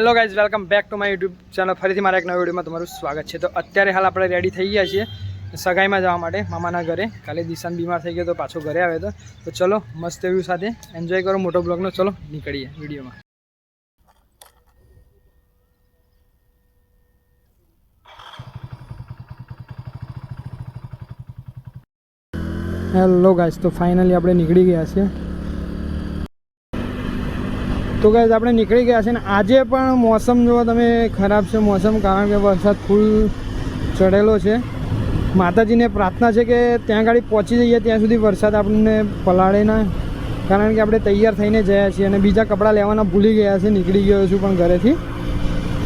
Hello guys welcome back to my YouTube channel फरीथी मारा एक नवा विडियो में तमारुं स्वागत है। तो अत्यारे हाल आपणे रेडी थई गया छीए सगाई में जवा माटे मामाना घरे। काले दिशान बीमार थई गयो तो पाछो घरे आव्यो तो चलो मस्त व्यू साथे एन्जॉय करो मोटो ब्लॉगनो। चलो निकळीए विडियो में। हेलो गाइज तो फाइनली आपणे निकળી ગયા છીએ। तो गाइज आपणे निकળી ગયા છે ને આજે પણ मौसम जो तमे खराब છે मौसम कारण के वरसाद फूल चढ़ेलो है। माताजी ने प्रार्थना है कि त्या गाड़ी पहुँची जाइए त्या सुधी वरसाद आपने पलाड़े ना, कारण के आपणे तैयार थईने जया छीए अने बीजा कपड़ा लेवाना भूली गया छे। निकળી गयो छुं पण घरेथी,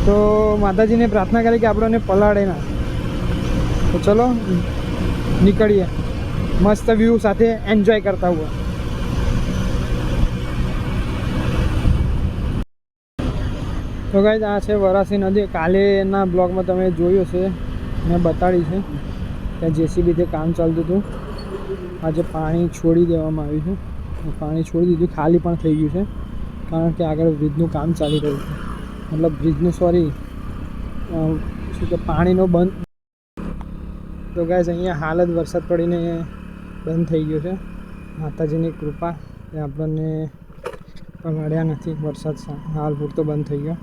तो माताजी ने प्रार्थना करी कि आपणे पलाड़े ना। तो चलो निकळीए मस्त व्यू साथे एन्जॉय करता हुआ। तो गाइस आ छे वरासी नदी। कालेना ब्लॉग में तमे जोयो छे मैं बताड़ी छे कि जेसीबी थी काम चालतुं हतुं। आज पानी छोड़ी देवामां आव्युं छे, पानी छोड़ी दीधुं, खाली पण थई गयुं छे कारण के आगळ ब्रिजनुं काम चाली रह्युं छे। मतलब ब्रिजनुं सॉरी शुं के पाणीनो बंध। तो गाइस अहींया हाल ज वरसाद पड़ीने बंध थई गयो छे। माताजीनी कृपा के आपणने पलाड्या नथी। वरसाद हाल पूरतो बंध थई गयो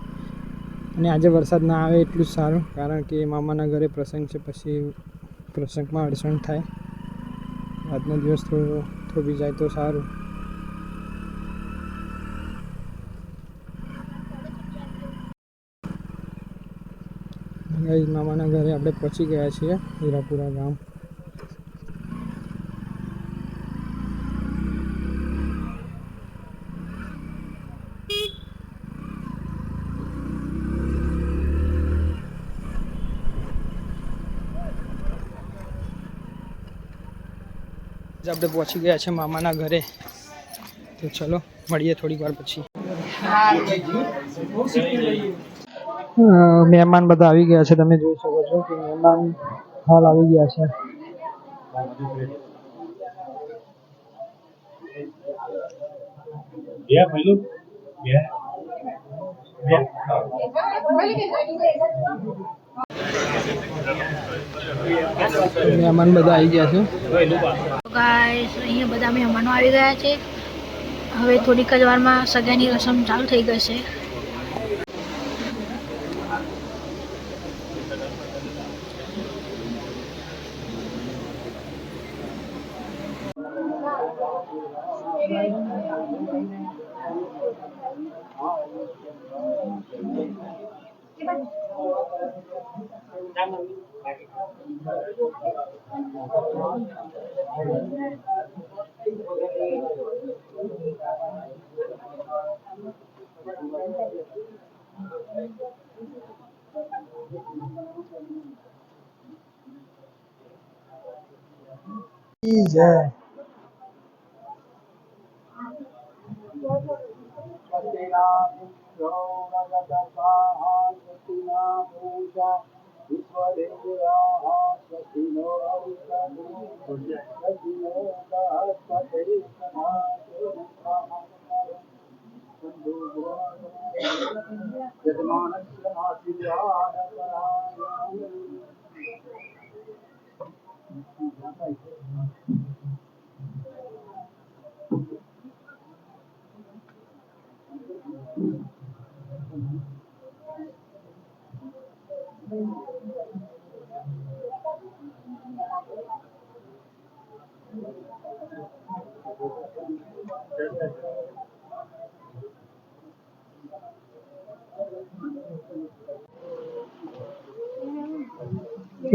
અને આજે વરસાદ ના આવે એટલું જ સારું, કારણ કે મામાના ઘરે પ્રસંગ છે, પછી પ્રસંગમાં અડચણ થાય। આજનો દિવસ થોડો થોભી જાય તો સારું। ગાઈસ મામાના ઘરે આપણે પહોંચી ગયા છીએ હીરાપુરા ગામ। આપણે પહોંચી ગયા છે મામાના ઘરે। તો ચલો મળીએ થોડી વાર પછી। મહેમાન બધા આવી ગયા છે, તમે જોઈ શકો છો કે મહેમાન હાલ આવી ગયા છે। મહેમાન બધા આવી ગયા છે। गाइस अहीं बधा मेहमानो આવી ગયા છે। હવે થોડીક જ વારમાં સગાઈની રસમ ચાલુ થઈ ગઈ છે। जय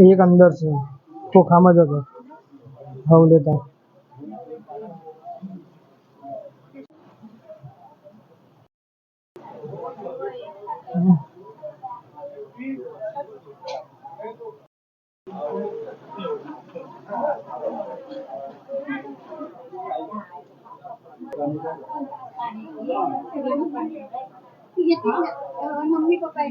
एक अंदर से खोखाમાં જ હતો હવ લેતા। मम्मी पप्पा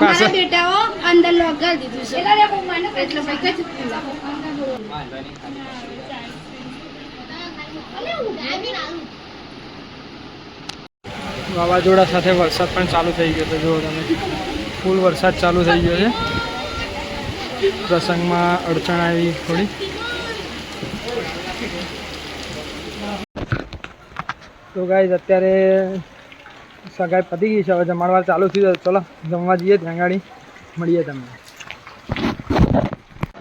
મારા બેટાઓ અંદર લોક કરી દીધું છે એટલે ભાઈ કઈ વાવાઝોડા સાથે વરસાદ પણ ચાલુ થઈ ગયો છે. જુઓ તમે, ફૂલ વરસાદ ચાલુ થઈ ગયો છે. પ્રસંગમાં અડચણ આવી થોડી. તો ગાઈઝ અત્યારે સગાઈ પતી ગઈ છે, હવે જમણવાર ચાલુ થઈ જાય. ચલો જમવા જઈએ, ત્યાં ગાડી મળીએ તમને.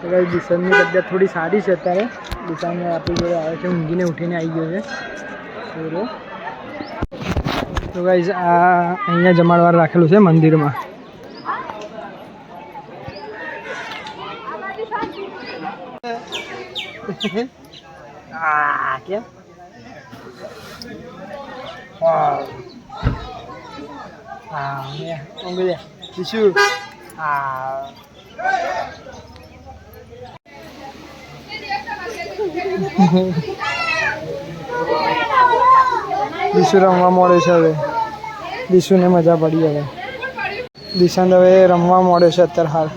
તો ગાઈઝ દિશાની તબિયત થોડી સારી છે અત્યારે. દિશાને આપણી જોડે આવે છે, ઊંઘીને ઉઠીને આવી ગયો છે પૂરો. તો ગાઈઝ આ અહીંયા જમણવાર રાખેલું છે મંદિરમાં. કેમ બીજું દિશુ રમવા મળે છે. હવે દિશુને મજા પડી. હવે દિશાંત હવે રમવા મળે છે અત્યારે હાલ.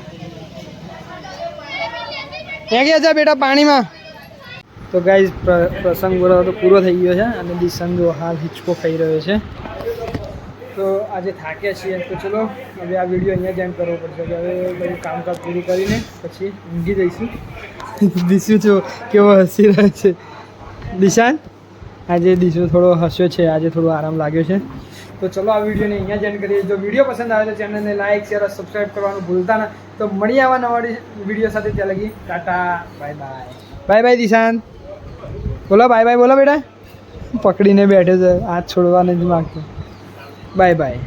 ક્યાં ગયા છે બેટા પાણીમાં? તો ગાઈઝ પ્રસંગ તો પૂરો થઈ ગયો છે અને દિશાંત હાલ હિંચકો ખાઈ રહ્યો છે. તો આજે થાક્યા છીએ, તો ચલો હવે આ વિડીયો અહીંયા જ એન્ડ કરવો પડશે. હવે બધું કામકાજ પૂરું કરીને પછી ઊંઘી જઈશું. દિશુ જો કેવો હસી રહ્યો છે. દિશાંત આજે દિશુ થોડો હસ્યો છે, આજે થોડો આરામ લાગ્યો છે. તો ચલો આ વિડીયોને અહીંયા જ એન્ડ કરીએ. જો વિડીયો પસંદ આવે તો ચેનલને લાઇક શેર સબસ્ક્રાઈબ કરવાનું ભૂલતા ના. તો મળીએ આવા નવા વિડીયો સાથે. ત્યાં લગી Tata, bye bye. Bye bye Dishant. બોલો બાય બાય. બોલો બેટા. પકડીને બેઠો છે, હાથ છોડવા નથી માગતો. Bye bye.